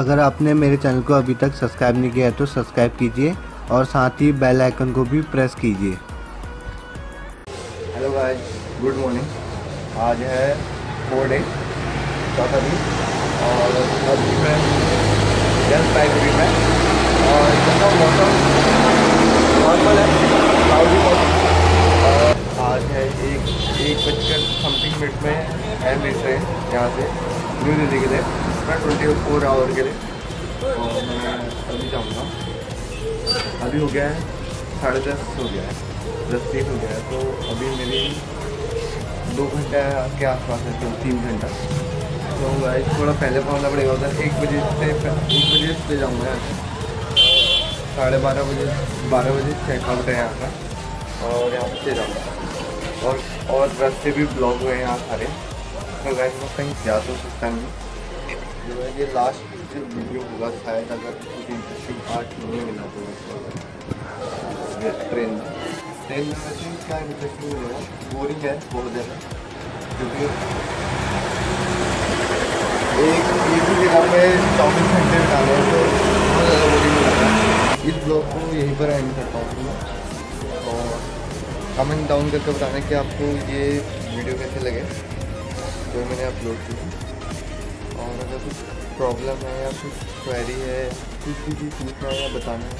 अगर आपने मेरे चैनल को अभी तक सब्सक्राइब नहीं किया है तो सब्सक्राइब कीजिए और साथ ही बेल आइकन को भी प्रेस कीजिए। Hello guys, good morning. आज है 4 डे चौथा दिन और अभी मैं लाइब्रेरी में और जैसा मौसम नॉर्मल है, क्लाउडी मौसम। और आज है 1:समथिंग में है मेरी ट्रेन यहाँ से न्यू दिल्ली के लिए, 24 आवर के लिए। और मैं अभी जाऊँगा, अभी हो गया है 10:30 हो गया है, 10:30 हो गया है। तो अभी मेरी 2 घंटे के आसपास है, तो 3 घंटा। तो गाइस थोड़ा पहले पहुंचना पड़ेगा उधर। 1 बजे से जाऊँगा यहाँ से, 12:30 बजे चेकआउट है यहाँ का और यहाँ से जाऊँगा। और रास्ते भी ब्लॉक हुए हैं यहाँ सारे। तो गाइस मैं कहीं जा तो सकता नहीं। ये लास्ट वीडियो होगा शायद, अगर कुछ इंटरेस्टिंग पार्ट नहीं मिला तो ट्रेन में वैसे क्या इंटरेस्टिंग मिलेगा, बोरिंग है बहुत ज़्यादा, क्योंकि एक ही जगह पे 24 घंटे बिताने हैं, तो बहुत ज़्यादा बोरिंग लगता है। इस ब्लॉग को यहीं पर एंड करता हूँ मैं, और कमेंट डाउन करके बताना कि आपको ये वीडियो कैसे लगे जो मैंने अपलोड की। और अगर कुछ प्रॉब्लम है या कुछ क्वेरी है, कुछ भी चीज़ पूछना है या बताना है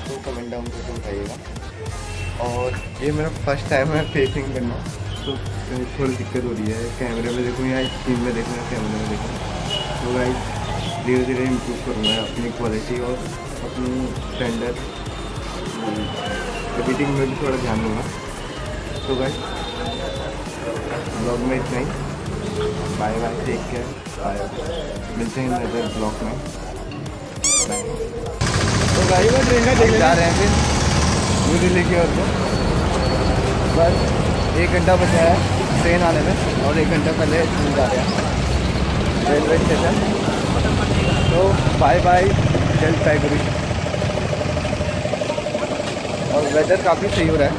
तो कमेंट डाउन करके बताइएगा। और ये मेरा फर्स्ट टाइम है फेसिंग करना, तो थोड़ी दिक्कत हो रही है। कैमरे में देखूँ या स्क्रीन में देखूँ या कैमरे में देखूँ, तो गाइस धीरे धीरे इम्प्रूव करूँगा अपनी क्वालिटी और अपनी स्टैंडर्ड एडिटिंग में भी थोड़ा ध्यान दूँगा। तो गाइस ब्लॉग में इतना ही। Bye bye, take care, bye. मिलते हैं नजर ब्लॉग में। तो गाइस वो ट्रेन में जा रहे हैं फिर न्यू दिल्ली की ओर को। बस 1 घंटा बचा है ट्रेन आने में और 1 घंटा पहले हम जा रहे हैं रेलवे स्टेशन। तो बाय बाय, जलपाईगुड़ी। और वेदर काफ़ी सही हो रहा है,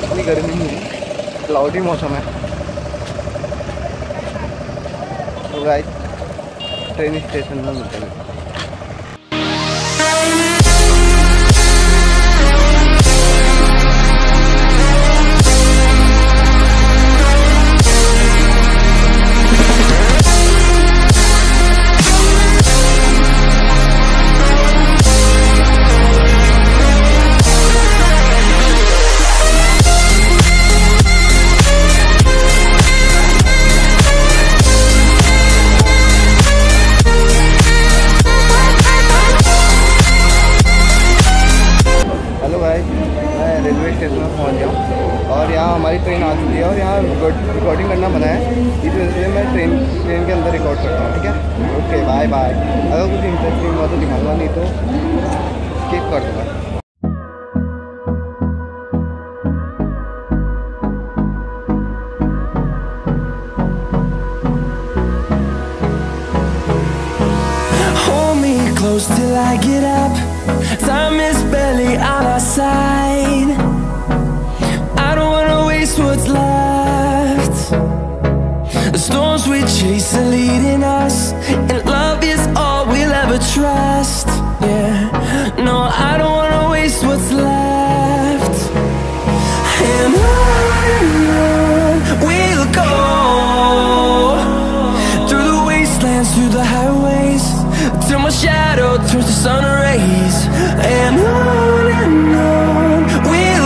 इतनी गर्मी नहीं है, क्लाउडी मौसम है। तो गाइस ट्रेन स्टेशन में मिलते हैं। मैं रेलवे स्टेशन में पहुंच गया हूँ और यहाँ हमारी ट्रेन आ चुकी है और यहाँ रिकॉर्डिंग करना मना है, इस वजह से मैं ट्रेन के अंदर रिकॉर्ड करता हूँ। ठीक है, ओके बाय बाय। अगर कुछ इंटरेस्टिंग हुआ तो दिखाऊंगा, नहीं तो स्किप कर दूँगा। Close till I get up, time is barely on our side. I don't wanna waste what's left. The storms we chase are leading us, and love is all we'll ever trust. Yeah, no, I don't wanna waste what's left. And on we'll go, through the wastelands, through the highways, till my shadow turns to sun rays. And on we'll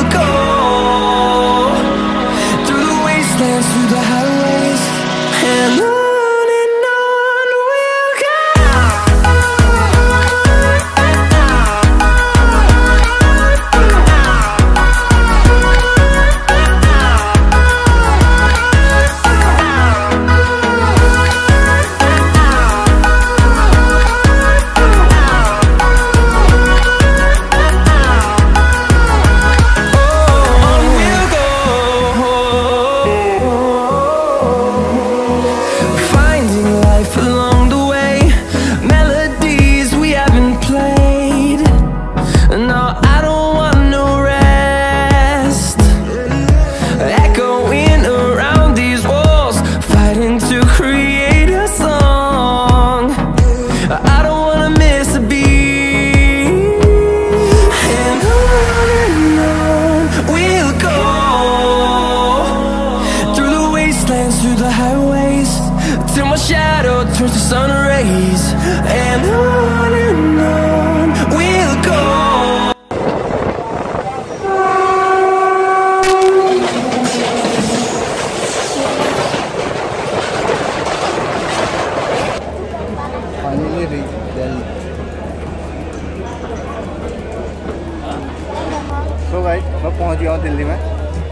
मैं पहुंच गया हूँ दिल्ली में।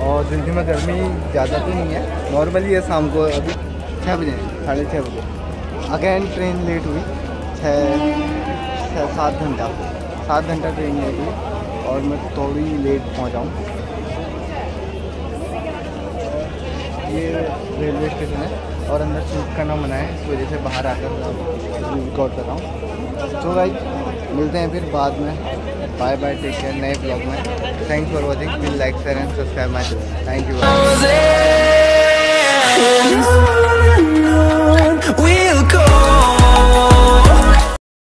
और दिल्ली में गर्मी ज़्यादा तो नहीं है, नॉर्मली है। शाम को अभी 6 बजे, 6:30 बजे अगेन ट्रेन लेट हुई। 7 घंटा ट्रेन लेट हुई और मैं थोड़ी लेट पहुँचा हूँ। ये रेलवे स्टेशन है और अंदर शूट करना मना है, इस वजह से बाहर आकर रिकॉर्ड कर रहा हूँ। तो गाइस मिलते हैं फिर बाद में। बाय बाय, टेक केयर, नए ब्लॉग में। Thanks for watching, please like share and subscribe my channel. Thank you.